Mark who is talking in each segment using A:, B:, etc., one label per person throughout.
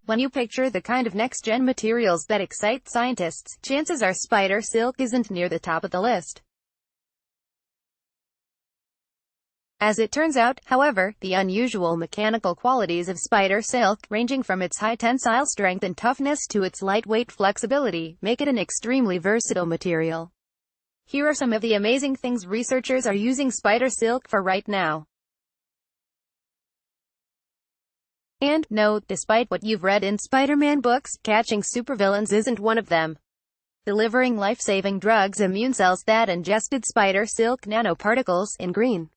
A: When you picture the kind of next-gen materials that excite scientists, chances are spider silk isn't near the top of the list. As it turns out, however, the unusual mechanical qualities of spider silk, ranging from its high tensile strength and toughness to its lightweight flexibility, make it an extremely versatile material. Here are some of the amazing things researchers are using spider silk for right now. And, no, despite what you've read in Spider-Man books, catching supervillains isn't one of them. Delivering life-saving drugs, immune cells that ingested spider silk nanoparticles, in green.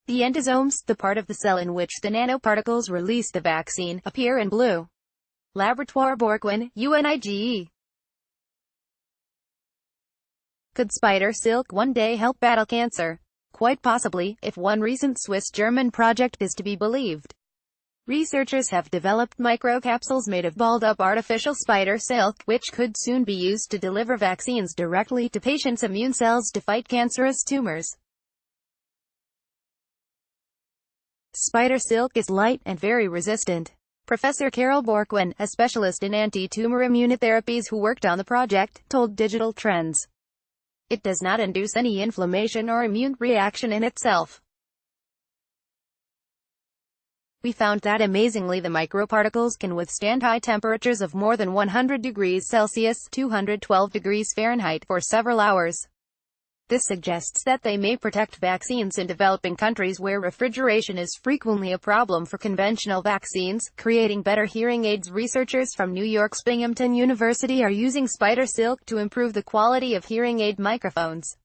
A: The endosomes, the part of the cell in which the nanoparticles release the vaccine, appear in blue. Laboratoire Borquin, UNIGE. Could spider silk one day help battle cancer? Quite possibly, if one recent Swiss-German project is to be believed. Researchers have developed microcapsules made of balled-up artificial spider silk, which could soon be used to deliver vaccines directly to patients' immune cells to fight cancerous tumors. Spider silk is light and very resistant. Professor Carol Borquin, a specialist in anti-tumor immunotherapies who worked on the project, told Digital Trends. It does not induce any inflammation or immune reaction in itself. We found that amazingly the microparticles can withstand high temperatures of more than 100 degrees Celsius (212 degrees Fahrenheit) for several hours. This suggests that they may protect vaccines in developing countries where refrigeration is frequently a problem for conventional vaccines. Creating better hearing aids. Researchers from New York's Binghamton University are using spider silk to improve the quality of hearing aid microphones.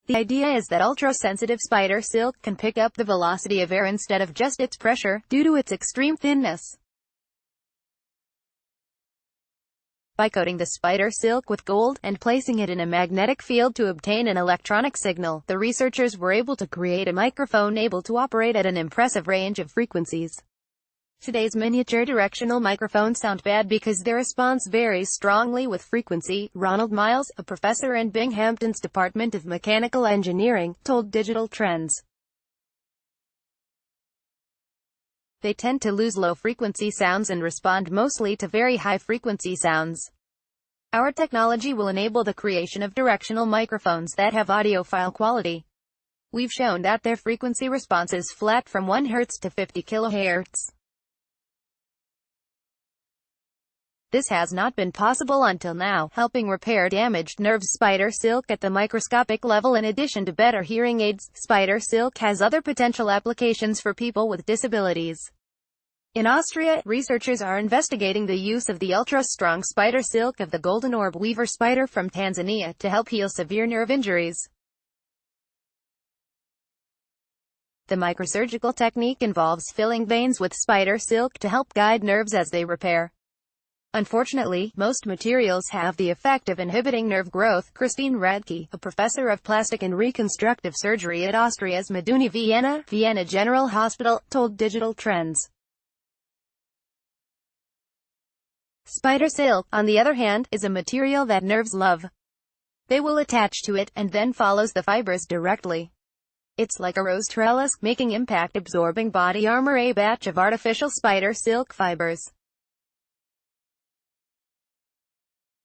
A: The idea is that ultra-sensitive spider silk can pick up the velocity of air instead of just its pressure, due to its extreme thinness. By coating the spider silk with gold, and placing it in a magnetic field to obtain an electronic signal, the researchers were able to create a microphone able to operate at an impressive range of frequencies. Today's miniature directional microphones sound bad because their response varies strongly with frequency. Ronald Miles, a professor in Binghamton's Department of Mechanical Engineering, told Digital Trends. They tend to lose low-frequency sounds and respond mostly to very high-frequency sounds. Our technology will enable the creation of directional microphones that have audiophile quality. We've shown that their frequency response is flat from 1 Hz to 50 kHz. This has not been possible until now, helping repair damaged nerves. Spider silk at the microscopic level. In addition to better hearing aids, spider silk has other potential applications for people with disabilities. In Austria, researchers are investigating the use of the ultra-strong spider silk of the golden orb weaver spider from Tanzania to help heal severe nerve injuries. The microsurgical technique involves filling veins with spider silk to help guide nerves as they repair. Unfortunately, most materials have the effect of inhibiting nerve growth. Christine Radke, a professor of plastic and reconstructive surgery at Austria's Meduni Vienna General Hospital, told Digital Trends. Spider silk, on the other hand, is a material that nerves love. They will attach to it, and then follows the fibers directly. It's like a rose trellis, making impact-absorbing body armor. A batch of artificial spider silk fibers.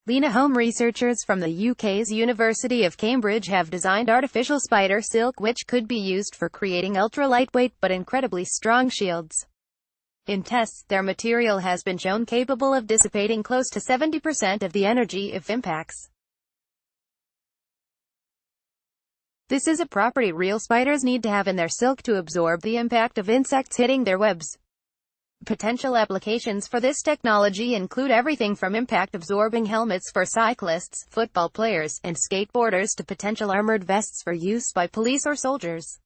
A: Lena Home. Researchers from the UK's University of Cambridge have designed artificial spider silk which could be used for creating ultra-lightweight but incredibly strong shields. In tests, their material has been shown capable of dissipating close to 70% of the energy if impacts. This is a property real spiders need to have in their silk to absorb the impact of insects hitting their webs. Potential applications for this technology include everything from impact-absorbing helmets for cyclists, football players, and skateboarders to potential armored vests for use by police or soldiers.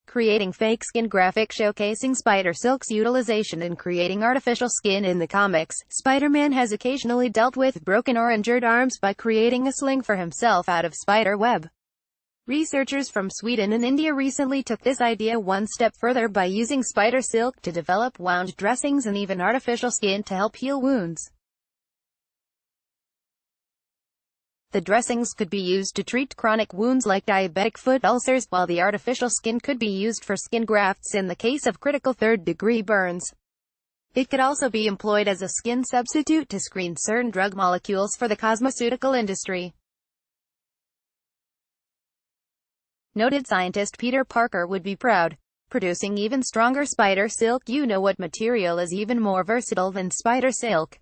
A: Creating fake skin graphic showcasing spider silk's utilization in creating artificial skin. In the comics, Spider-Man has occasionally dealt with broken or injured arms by creating a sling for himself out of spider web. Researchers from Sweden and India recently took this idea one step further by using spider silk to develop wound dressings and even artificial skin to help heal wounds. The dressings could be used to treat chronic wounds like diabetic foot ulcers, while the artificial skin could be used for skin grafts in the case of critical third-degree burns. It could also be employed as a skin substitute to screen certain drug molecules for the cosmeceutical industry. Noted scientist Peter Parker would be proud. Producing even stronger spider silk. You know what material is even more versatile than spider silk?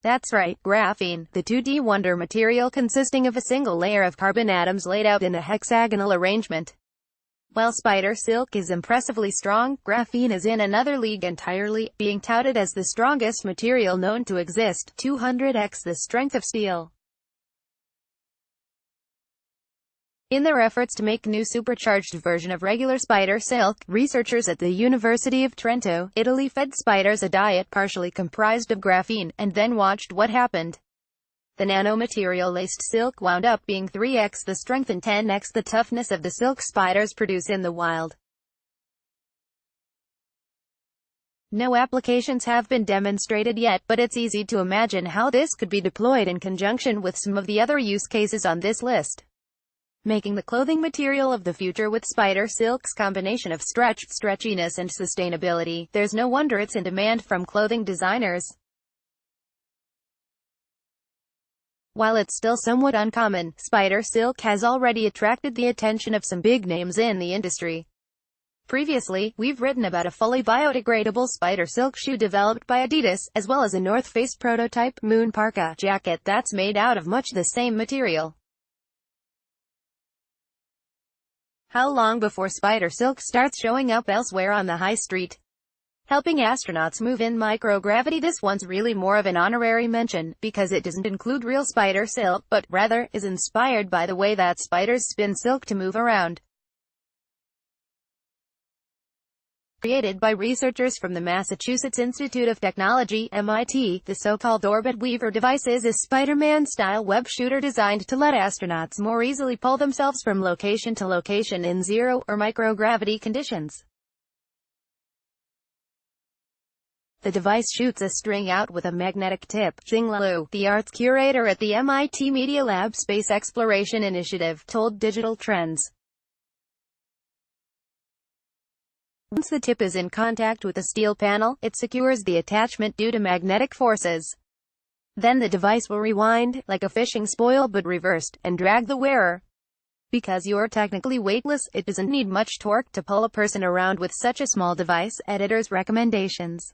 A: That's right, graphene, the 2D wonder material consisting of a single layer of carbon atoms laid out in a hexagonal arrangement. While spider silk is impressively strong, graphene is in another league entirely, being touted as the strongest material known to exist, 200x the strength of steel. In their efforts to make a new supercharged version of regular spider silk, researchers at the University of Trento, Italy fed spiders a diet partially comprised of graphene, and then watched what happened. The nanomaterial-laced silk wound up being 3x the strength and 10x the toughness of the silk spiders produce in the wild. No applications have been demonstrated yet, but it's easy to imagine how this could be deployed in conjunction with some of the other use cases on this list. Making the clothing material of the future with spider silk's combination of stretchiness and sustainability, there's no wonder it's in demand from clothing designers. While it's still somewhat uncommon, spider silk has already attracted the attention of some big names in the industry. Previously, we've written about a fully biodegradable spider silk shoe developed by Adidas, as well as a North Face prototype Moon Parka jacket that's made out of much the same material. How long before spider silk starts showing up elsewhere on the high street? Helping astronauts move in microgravity. This one's really more of an honorary mention, because it doesn't include real spider silk, but, rather, is inspired by the way that spiders spin silk to move around. Created by researchers from the Massachusetts Institute of Technology, MIT, the so-called Orbit Weaver device is a Spider-Man-style web shooter designed to let astronauts more easily pull themselves from location to location in zero or microgravity conditions. The device shoots a string out with a magnetic tip. Xing Liu, the arts curator at the MIT Media Lab Space Exploration Initiative, told Digital Trends. Once the tip is in contact with a steel panel, it secures the attachment due to magnetic forces. Then the device will rewind, like a fishing spool but reversed, and drag the wearer. Because you're technically weightless, it doesn't need much torque to pull a person around with such a small device, editors' recommendations.